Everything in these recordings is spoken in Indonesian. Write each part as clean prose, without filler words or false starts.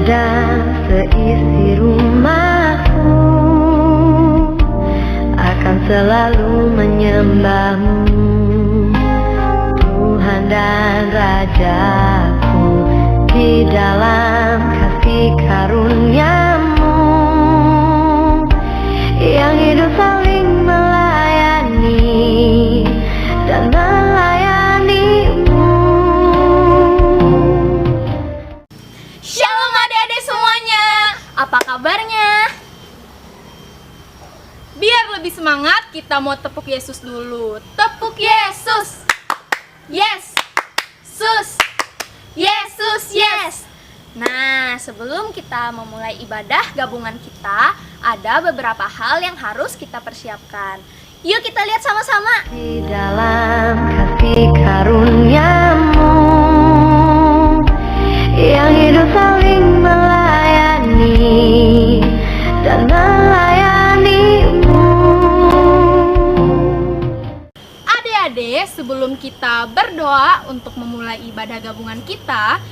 dan seisi rumahku akan selalu menyembahmu, Tuhan dan Rajaku. Di dalam kasih karuniamu yang hidup saling melayani dan melayanimu. Shalom adik-adik semuanya, apa kabarnya? Biar lebih semangat, kita mau tepuk Yesus dulu. Tepuk Yesus. Yes. Sus. Yesus, yes. Nah, sebelum kita memulai ibadah gabungan kita, ada beberapa hal yang harus kita persiapkan. Yuk kita lihat sama-sama. Di dalam kasih karuniamu yang hidup saling melayani dan melayanimu. Adik-adik, sebelum kita berdoa untuk memulai ibadah gabungan kita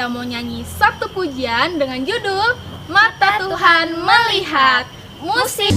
mau nyanyi satu pujian dengan judul Mata Tuhan Melihat. Musik.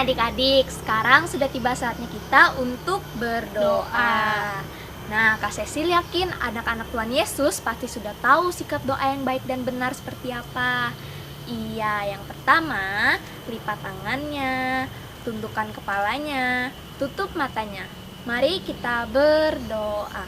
Adik-adik, sekarang sudah tiba saatnya kita untuk berdoa. Nah, Kak Cecil yakin anak-anak Tuhan Yesus pasti sudah tahu sikap doa yang baik dan benar seperti apa. Iya, yang pertama, lipat tangannya, tundukkan kepalanya, tutup matanya. Mari kita berdoa.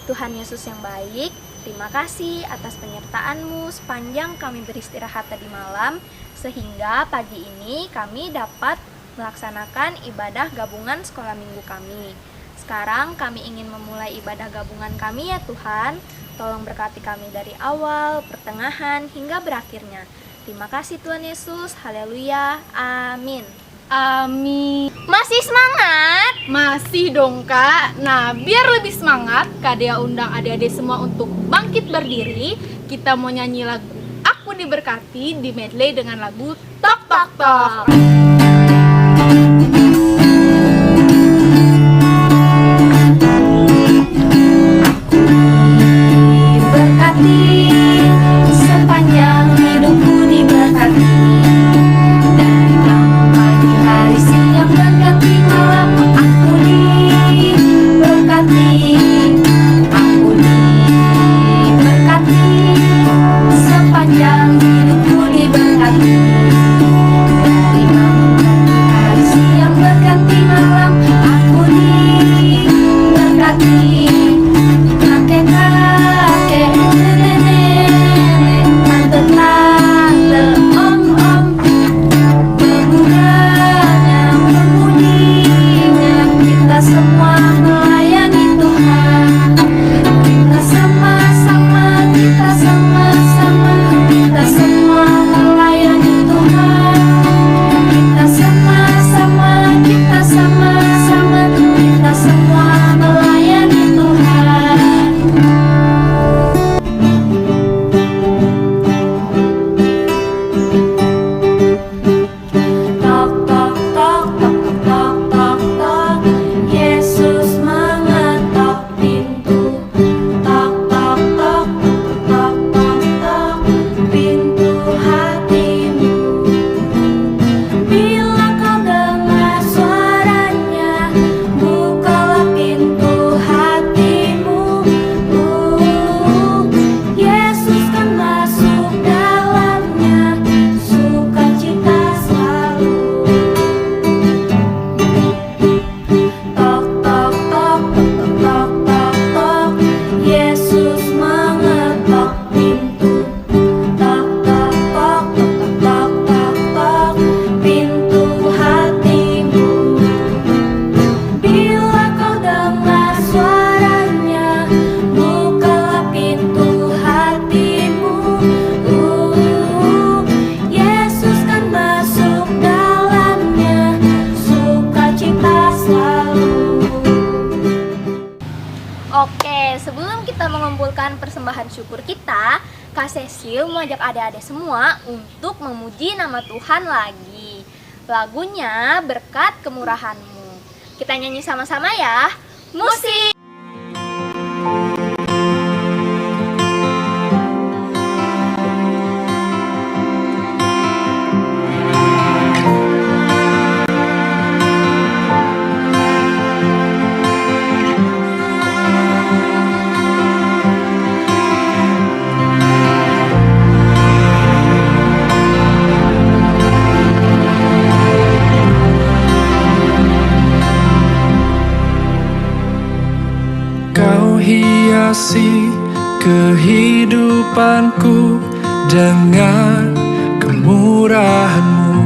Tuhan Yesus yang baik, terima kasih atas penyertaan-Mu sepanjang kami beristirahat tadi malam, sehingga pagi ini kami dapat melaksanakan ibadah gabungan sekolah minggu kami. Sekarang kami ingin memulai ibadah gabungan kami ya Tuhan. tolong berkati kami dari awal, pertengahan, hingga berakhirnya. Terima kasih Tuhan Yesus, haleluya, amin. Amin. Masih semangat? Masih dong Kak. Nah, biar lebih semangat, Kak Dea undang adik-adik semua untuk bangkit berdiri. Kita mau nyanyi lagu Aku Diberkati di medley dengan lagu Tok Tok Tok. Diberkati, sepanjang hidupku diberkati. Dari pagi hari siang berganti malam, aku diberkati. Aku diberkati, sepanjang hidupku diberkati. Dari pagi hari siang berganti malam, aku diberkati. Kakek-kakek, nenek-nenek, tante-tante, om-om, pemudanya, pemudinya, kita semua melayani Tuhan. Kita sama-sama, kita sama-sama, kita semua melayani Tuhan. Kita sama-sama, kita sama-sama, kita semua melayani Tuhan. Tok tok tok tok tok tok tok, Yesus mengetok pintu. Tok tok tok tok tok tok, pintu hatimu. Bila kau dengar suaranya, bukalah pintu hatimu. Yesus kan masuk dalamnya, sukacita selalu. Tok tok tok tok tok tok tok, Yesus mengetok pintu. Tok tok tok tok tok tok tok, pintu hatimu. Bila kau dengar suaranya, bukalah pintu hatimu. Yesus kan masuk dalamnya, sukacita selalu. Oke, sebelum kita mengumpulkan persembahan syukur kita, Kak Cecil mau ajak adik-adik semua untuk memuji nama Tuhan lagi. Lagunya Berkat Kemurahan-Mu. Kita nyanyi sama-sama ya. Musik! Kau hiasi kehidupanku dengan kemurahan-Mu.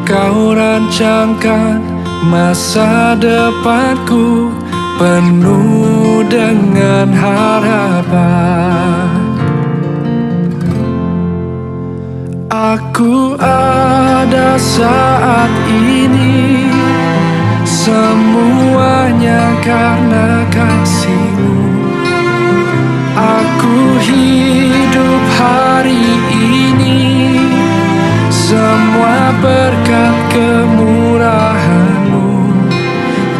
Kau rancangkan masa depanku penuh dengan harapan. Aku ada saat ini, semuanya karena kasih-Mu. Aku hidup hari ini, semua berkat kemurahan-Mu.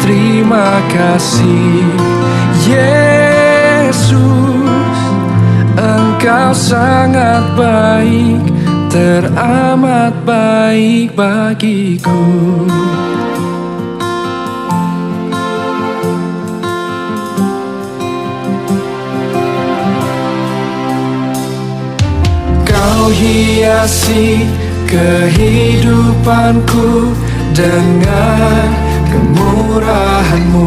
Terima kasih Yesus, Engkau sangat baik, teramat baik bagiku. Kau hiasi kehidupanku dengan kemurahan-Mu.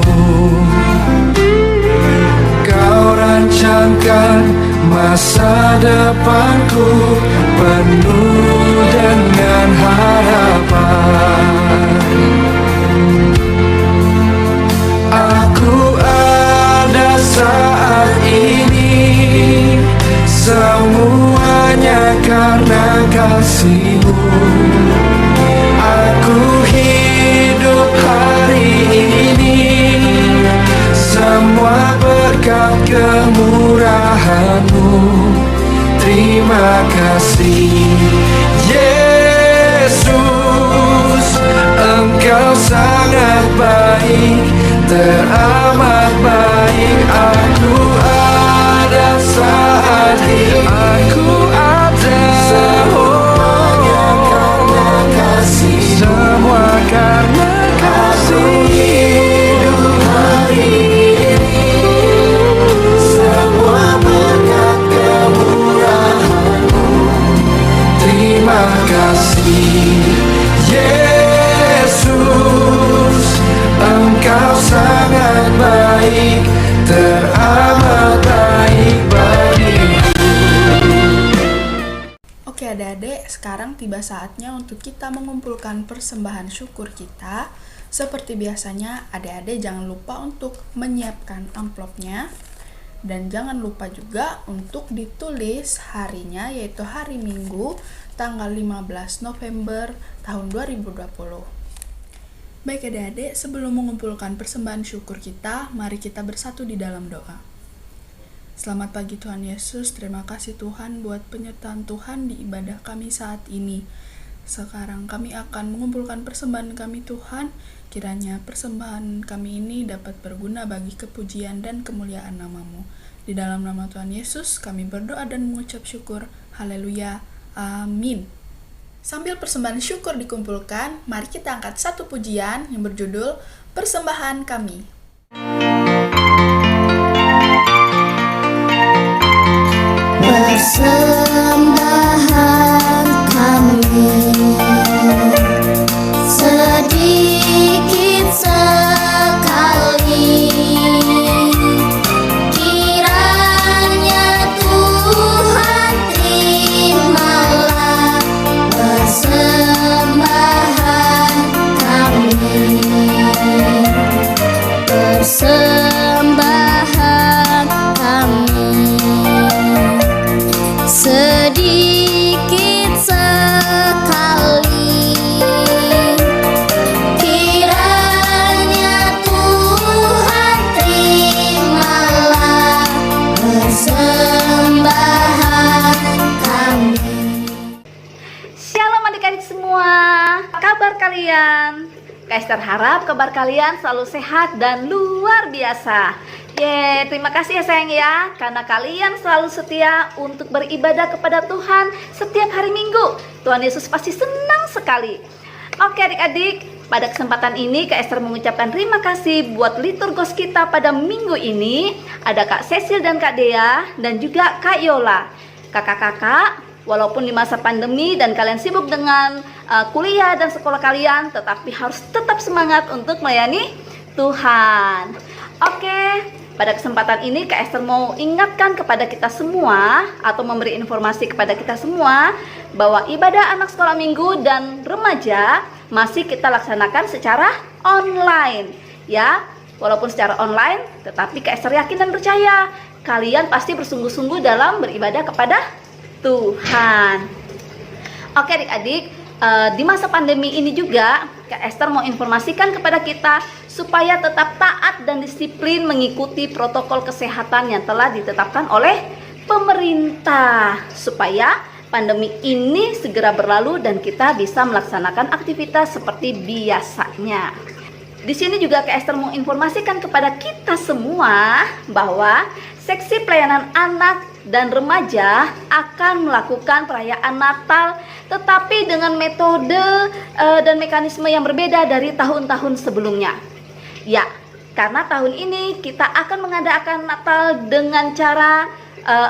Kau rancangkan masa depanku penuh dengan harapan. Aku ada saat kasih-Mu. Aku hidup hari ini, semua berkat kemurahan-Mu. Terima kasih Yesus, Engkau sangat baik, teramat baik. Aku ada saat ini, aku ada semuanya karena kasih, semua karena kasih. Hidup hari ini, semua berkat kemurahan-Mu. Terima kasih Yesus, Engkau sangat baik, teramat baik bagiku. Oke adik-adik, sekarang tiba saatnya untuk kita mengumpulkan persembahan syukur kita. Seperti biasanya, adik-adik jangan lupa untuk menyiapkan amplopnya. Dan jangan lupa juga untuk ditulis harinya, yaitu hari Minggu, tanggal 15 November tahun 2020. Baik adik-adik, sebelum mengumpulkan persembahan syukur kita, mari kita bersatu di dalam doa. Selamat pagi Tuhan Yesus, terima kasih Tuhan buat penyertaan Tuhan di ibadah kami saat ini. Sekarang kami akan mengumpulkan persembahan kami Tuhan, kiranya persembahan kami ini dapat berguna bagi kepujian dan kemuliaan nama-Mu. Di dalam nama Tuhan Yesus kami berdoa dan mengucap syukur. Haleluya, amin. Sambil persembahan syukur dikumpulkan, mari kita angkat satu pujian yang berjudul Persembahan Kami. Persembahan kami sedikit sekali, kiranya Tuhan terimalah persembahan kami. Persembahan kami sedikit sekali, kiranya Tuhan terimalah persembahan kami. Shalom adik-adik semua, apa kabar kalian? Kak Ester harap kabar kalian selalu sehat dan luar biasa. Terima kasih ya sayang ya, karena kalian selalu setia untuk beribadah kepada Tuhan setiap hari Minggu. Tuhan Yesus pasti senang sekali. Oke adik-adik, pada kesempatan ini Kak Ester mengucapkan terima kasih buat liturgos kita pada minggu ini. Ada Kak Cecil dan Kak Dea dan juga Kak Yola. Kakak-kakak, walaupun di masa pandemi dan kalian sibuk dengan kuliah dan sekolah kalian, tetapi harus tetap semangat untuk melayani Tuhan. Oke, pada kesempatan ini Kak Ester mau ingatkan kepada kita semua atau memberi informasi kepada kita semua bahwa ibadah anak sekolah minggu dan remaja masih kita laksanakan secara online ya. Walaupun secara online, tetapi Kak Ester yakin dan percaya kalian pasti bersungguh-sungguh dalam beribadah kepada Tuhan. Oke adik-adik, di masa pandemi ini juga Kak Ester mau informasikan kepada kita supaya tetap taat dan disiplin mengikuti protokol kesehatan yang telah ditetapkan oleh pemerintah, supaya pandemi ini segera berlalu dan kita bisa melaksanakan aktivitas seperti biasanya. Di sini juga Kak Ester mau informasikan kepada kita semua bahwa seksi pelayanan anak dan remaja akan melakukan perayaan Natal, tetapi dengan metode dan mekanisme yang berbeda dari tahun-tahun sebelumnya. Ya, karena tahun ini kita akan mengadakan Natal dengan cara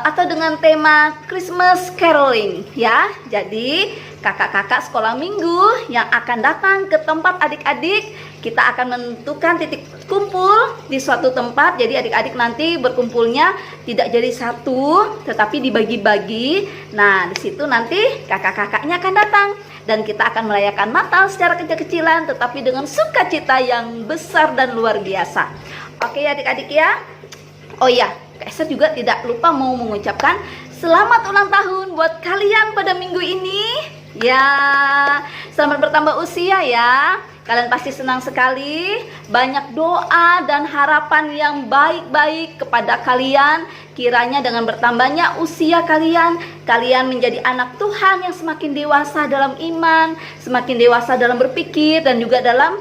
atau dengan tema Christmas Caroling ya. Jadi kakak-kakak sekolah minggu yang akan datang ke tempat adik-adik, kita akan menentukan titik kumpul di suatu tempat. Jadi adik-adik nanti berkumpulnya tidak jadi satu, tetapi dibagi-bagi. Nah, di situ nanti kakak-kakaknya akan datang dan kita akan merayakan Natal secara kecil-kecilan, tetapi dengan sukacita yang besar dan luar biasa. Oke adik-adik ya. Oh iya, Kak Ester juga tidak lupa mau mengucapkan Selamat ulang tahun buat kalian pada minggu ini. Ya, selamat bertambah usia ya. Kalian pasti senang sekali. Banyak doa dan harapan yang baik-baik kepada kalian. Kiranya dengan bertambahnya usia kalian, kalian menjadi anak Tuhan yang semakin dewasa dalam iman, semakin dewasa dalam berpikir dan juga dalam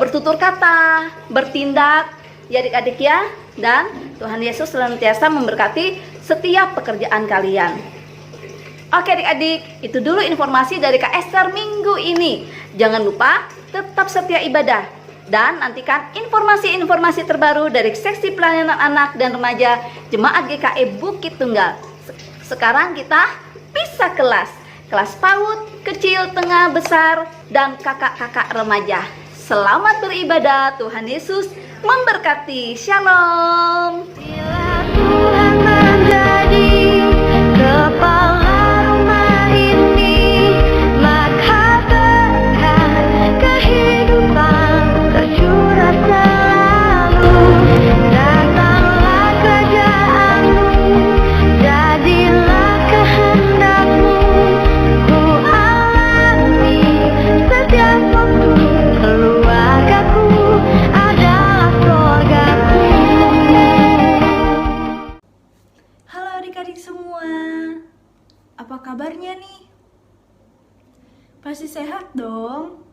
bertutur kata, bertindak. Ya adik-adik ya. Dan Tuhan Yesus senantiasa memberkati setiap pekerjaan kalian. Oke adik-adik, itu dulu informasi dari Kak Esther minggu ini. Jangan lupa tetap setia ibadah dan nantikan informasi-informasi terbaru dari seksi pelayanan anak dan remaja Jemaat GKI Bukit Tunggal. Sekarang kita pisah kelas PAUD, kecil, tengah, besar, dan kakak-kakak remaja. Selamat beribadah, Tuhan Yesus memberkati. Shalom. Tuhan menjadi kepala rumah ini, maka berkat kehidupan tercurah selalu. Datanglah kerajaanmu, jadilah kehendakmu, ku alami setiap waktu. Keluargaku adalah surgaku. Halo adik-adik semua, apa kabarnya nih? Pasti sehat dong?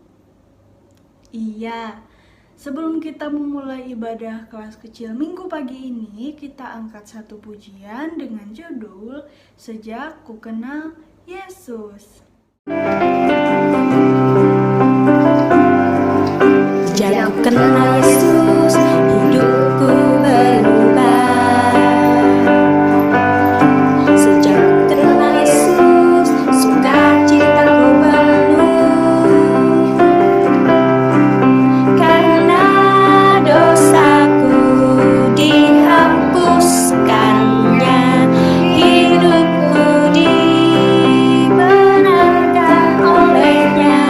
Iya, sebelum kita memulai ibadah kelas kecil minggu pagi ini, kita angkat satu pujian dengan judul Sejak Ku Kenal Yesus. Sejak ku kenal Yesus, hidupku berubah. Sejak ku kenal Yesus, sukacitaku penuh. Karena dosaku dihapuskannya, hidupku dibenarkan olehnya.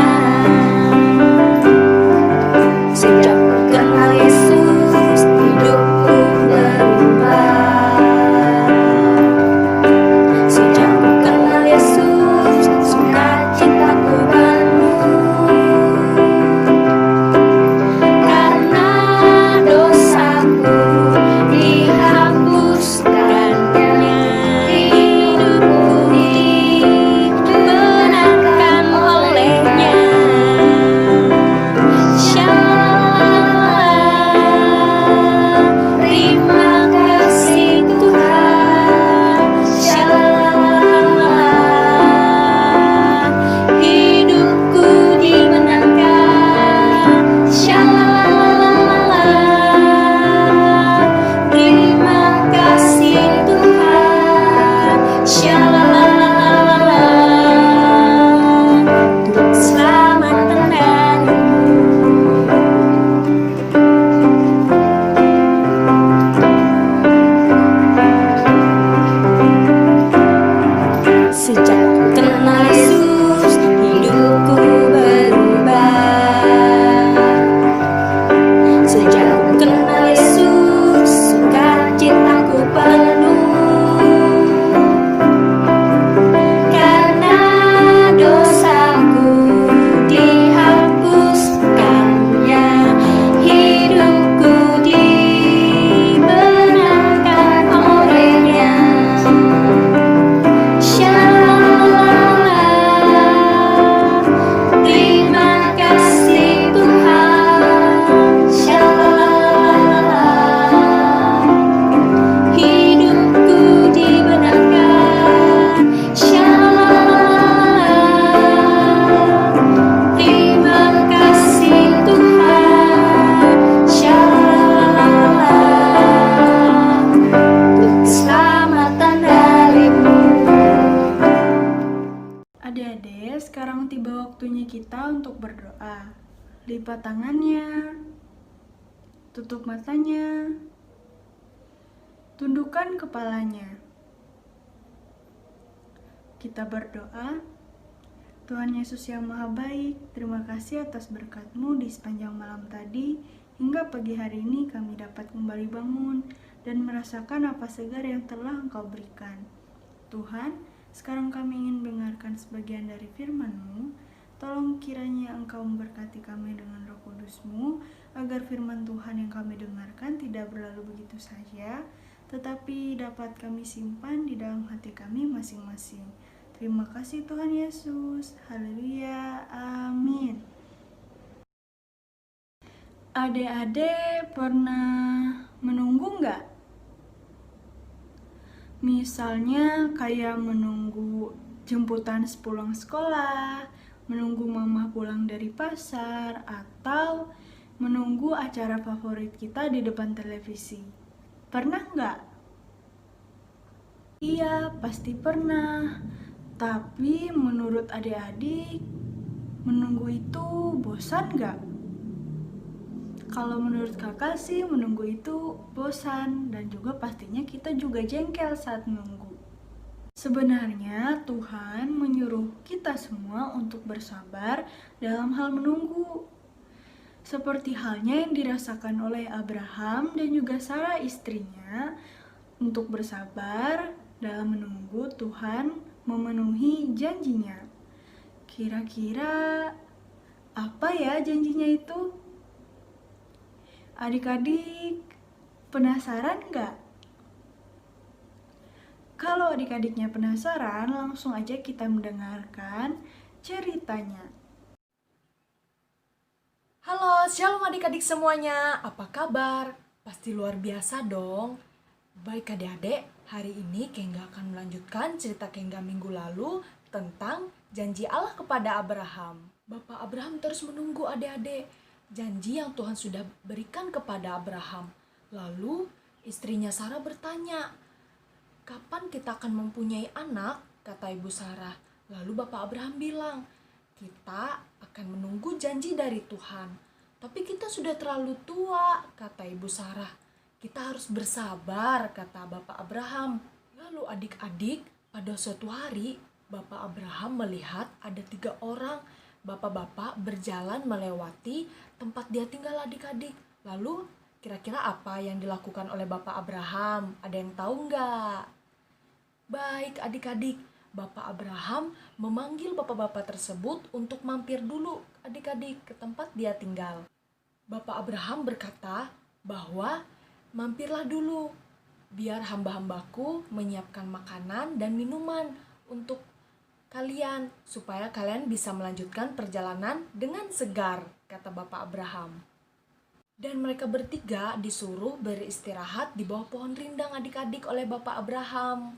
Sejak ku kenal Yesus, hidupku berubah. Sejak ku kenal Yesus, sukacitaku penuh. Karena dosaku dihapuskannya, hidupku dibenarkan olehnya. Shalom, terima kasih Tuhan. Shalom, hidupku dimenangkan. Shalom, terima kasih Tuhan. Shalom, untuk keselamatan darimu. Sejak ku kenal Yesus, hidupku berubah. Sejak ku kenal Yesus, sukacitaku penuh. Karena dosaku dihapuskannya, hidupku dibenarkan olehnya. Shalom, terima kasih Tuhan. Shalom, hidupku dibenarkan. Shalom, terima kasih Tuhan. Shalom, untuk keselamatan darimu. Adik-adik, sekarang tiba waktunya kita untuk berdoa. Lipat tangannya, tutup matanya, tundukkan kepalanya. Kita berdoa. Tuhan Yesus yang Maha Baik, terima kasih atas berkat-Mu di sepanjang malam tadi, hingga pagi hari ini kami dapat kembali bangun dan merasakan apa segar yang telah Engkau berikan. Tuhan, sekarang kami ingin mendengarkan sebagian dari firman-Mu. Tolong kiranya Engkau memberkati kami dengan Roh Kudus-Mu, agar firman Tuhan yang kami dengarkan tidak berlalu begitu saja, tetapi dapat kami simpan di dalam hati kami masing-masing. Terima kasih Tuhan Yesus. Haleluya. Amin. Adik-adik pernah menunggu nggak? Misalnya kayak menunggu jemputan sepulang sekolah, menunggu mama pulang dari pasar, atau menunggu acara favorit kita di depan televisi. Pernah nggak? Iya, pasti pernah. Tapi menurut adik-adik, menunggu itu bosan nggak? Kalau menurut kakak sih menunggu itu bosan, dan juga pastinya kita juga jengkel saat menunggu. Sebenarnya Tuhan menyuruh kita semua untuk bersabar dalam hal menunggu. Seperti halnya yang dirasakan oleh Abraham dan juga Sarah istrinya, untuk bersabar dalam menunggu Tuhan memenuhi janjinya. Kira-kira apa ya janjinya itu? Adik-adik penasaran nggak? Kalau adik-adiknya penasaran, langsung aja kita mendengarkan ceritanya. Halo, shalom adik-adik semuanya. Apa kabar? Pasti luar biasa dong. Baik adik-adik, hari ini Kengga akan melanjutkan cerita Kengga minggu lalu tentang janji Allah kepada Abraham. Bapak Abraham terus menunggu adik-adik janji yang Tuhan sudah berikan kepada Abraham. Lalu istrinya Sarah bertanya, "Kapan kita akan mempunyai anak?" kata ibu Sarah. Lalu Bapak Abraham bilang, "Kita akan menunggu janji dari Tuhan. Tapi kita sudah terlalu tua," kata ibu Sarah. "Kita harus bersabar," kata Bapak Abraham. Lalu adik-adik, pada suatu hari Bapak Abraham melihat ada 3 orang bapak-bapak berjalan melewati tempat dia tinggal adik-adik. Lalu kira-kira apa yang dilakukan oleh Bapak Abraham? Ada yang tahu nggak? Baik adik-adik, Bapak Abraham memanggil bapak-bapak tersebut untuk mampir dulu adik-adik ke tempat dia tinggal. Bapak Abraham berkata bahwa mampirlah dulu, biar hamba-hambaku menyiapkan makanan dan minuman untuk kalian, supaya kalian bisa melanjutkan perjalanan dengan segar, kata Bapak Abraham. Dan mereka bertiga disuruh beristirahat di bawah pohon rindang adik-adik oleh Bapak Abraham.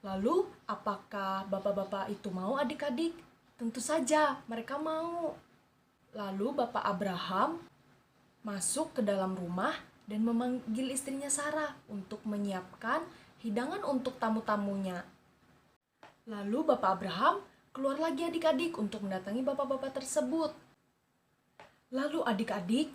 Lalu, apakah bapak-bapak itu mau adik-adik? Tentu saja mereka mau. Lalu Bapak Abraham masuk ke dalam rumah dan memanggil istrinya Sarah untuk menyiapkan hidangan untuk tamu-tamunya. Lalu Bapak Abraham keluar lagi adik-adik untuk mendatangi bapak-bapak tersebut. Lalu adik-adik,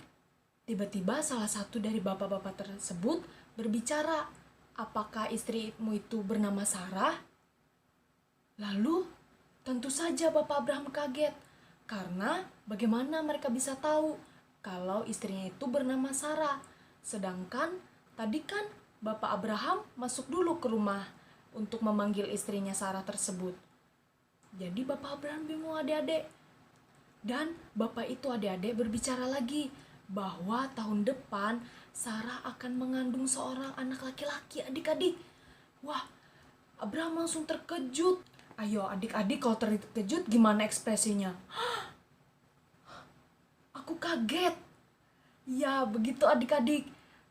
tiba-tiba salah satu dari bapak-bapak tersebut berbicara, "Apakah istrimu itu bernama Sarah?" Lalu tentu saja Bapak Abraham kaget, karena bagaimana mereka bisa tahu kalau istrinya itu bernama Sarah. Sedangkan tadi kan Bapak Abraham masuk dulu ke rumah untuk memanggil istrinya Sarah tersebut. Jadi Bapak Abraham bingung adik-adik. Dan Bapak itu adik-adik berbicara lagi bahwa tahun depan Sarah akan mengandung seorang anak laki-laki adik-adik. Wah, Abraham langsung terkejut. Ayo adik-adik kalau terkejut gimana ekspresinya? Aku kaget. Ya begitu adik-adik.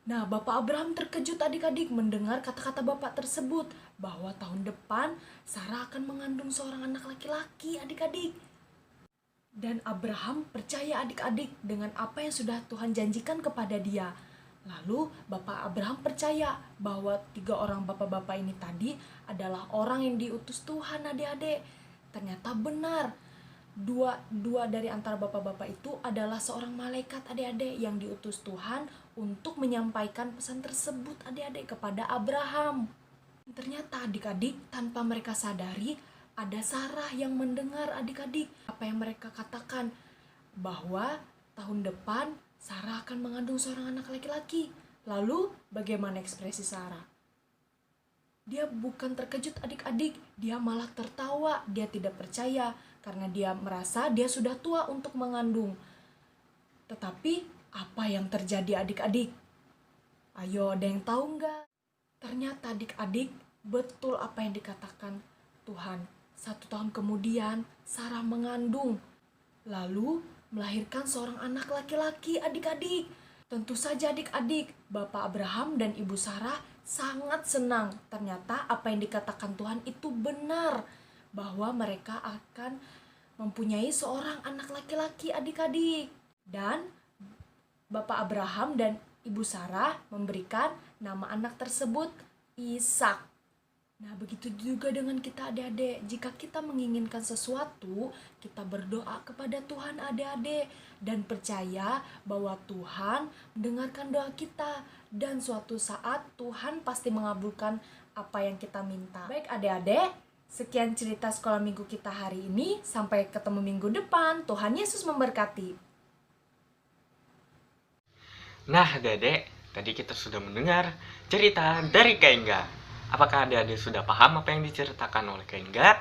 Nah, Bapak Abraham terkejut adik-adik mendengar kata-kata Bapak tersebut bahwa tahun depan Sarah akan mengandung seorang anak laki-laki adik-adik. Dan Abraham percaya adik-adik dengan apa yang sudah Tuhan janjikan kepada dia. Lalu Bapak Abraham percaya bahwa 3 orang bapak-bapak ini tadi adalah orang yang diutus Tuhan adik-adik. Ternyata benar. Dua dari antara bapak-bapak itu adalah seorang malaikat adik-adik yang diutus Tuhan untuk menyampaikan pesan tersebut adik-adik kepada Abraham. Ternyata adik-adik tanpa mereka sadari ada Sarah yang mendengar adik-adik apa yang mereka katakan, bahwa tahun depan Sarah akan mengandung seorang anak laki-laki. Lalu bagaimana ekspresi Sarah? Dia bukan terkejut adik-adik, dia malah tertawa. Dia tidak percaya karena dia merasa dia sudah tua untuk mengandung. Tetapi apa yang terjadi adik-adik? Ayo, ada yang tahu nggak? Ternyata adik-adik betul apa yang dikatakan Tuhan. 1 tahun kemudian Sarah mengandung, lalu melahirkan seorang anak laki-laki adik-adik. Tentu saja adik-adik, Bapak Abraham dan Ibu Sarah sangat senang. Ternyata apa yang dikatakan Tuhan itu benar, bahwa mereka akan mempunyai seorang anak laki-laki adik-adik. Dan Bapak Abraham dan Ibu Sarah memberikan nama anak tersebut Ishak. Nah, begitu juga dengan kita adik-adik. Jika kita menginginkan sesuatu, kita berdoa kepada Tuhan adik-adik. Dan percaya bahwa Tuhan mendengarkan doa kita. Dan suatu saat Tuhan pasti mengabulkan apa yang kita minta. Baik adik-adik, sekian cerita sekolah minggu kita hari ini. Sampai ketemu minggu depan. Tuhan Yesus memberkati. Nah adik-adik, tadi kita sudah mendengar cerita dari Kak Engga. Apakah adik-adik sudah paham apa yang diceritakan oleh Kak Engga?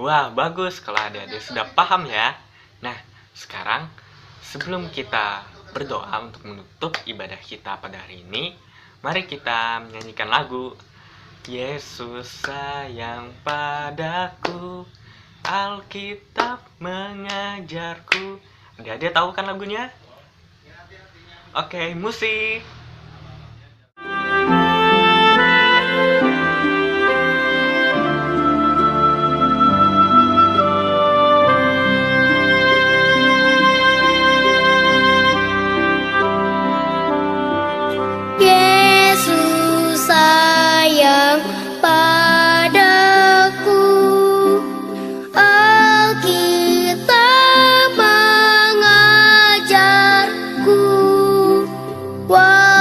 Wah, bagus kalau adik-adik sudah paham ya. Nah, sekarang sebelum kita berdoa untuk menutup ibadah kita pada hari ini, mari kita menyanyikan lagu Yesus sayang padaku, Alkitab mengajarku. Adik-adik tahu kan lagunya? Oke, musik. Yesus sayang padaku, Alkitab mengajarku. Wah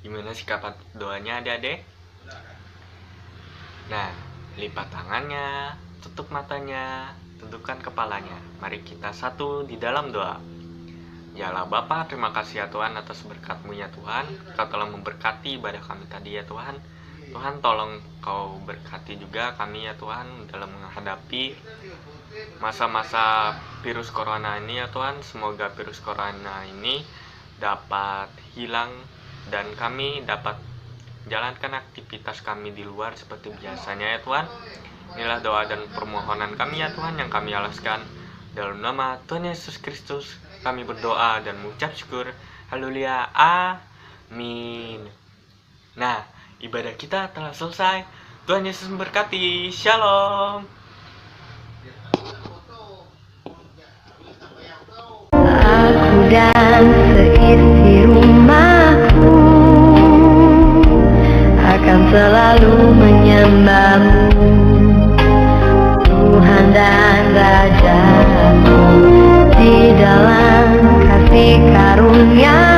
Gimana sikap doanya adik-adik? Nah, lipat tangannya, tutup matanya, tundukkan kepalanya. Mari kita satu di dalam doa. Ya Allah Bapa, terima kasih ya Tuhan atas berkat-Mu ya Tuhan. Kau telah memberkati ibadah kami tadi ya Tuhan. Tuhan tolong Kau berkati juga kami ya Tuhan dalam menghadapi masa-masa virus corona ini ya Tuhan. Semoga virus corona ini dapat hilang dan kami dapat jalankan aktivitas kami di luar seperti biasanya ya Tuhan. Inilah doa dan permohonan kami ya Tuhan yang kami alaskan. Dalam nama Tuhan Yesus Kristus kami berdoa dan mengucap syukur. Haleluya. Amin. Nah, ibadah kita telah selesai. Tuhan Yesus memberkati. Shalom. Aku dan seisi rumahku akan selalu menyembahmu, Tuhan dan Rajaku, di dalam kasih karunia.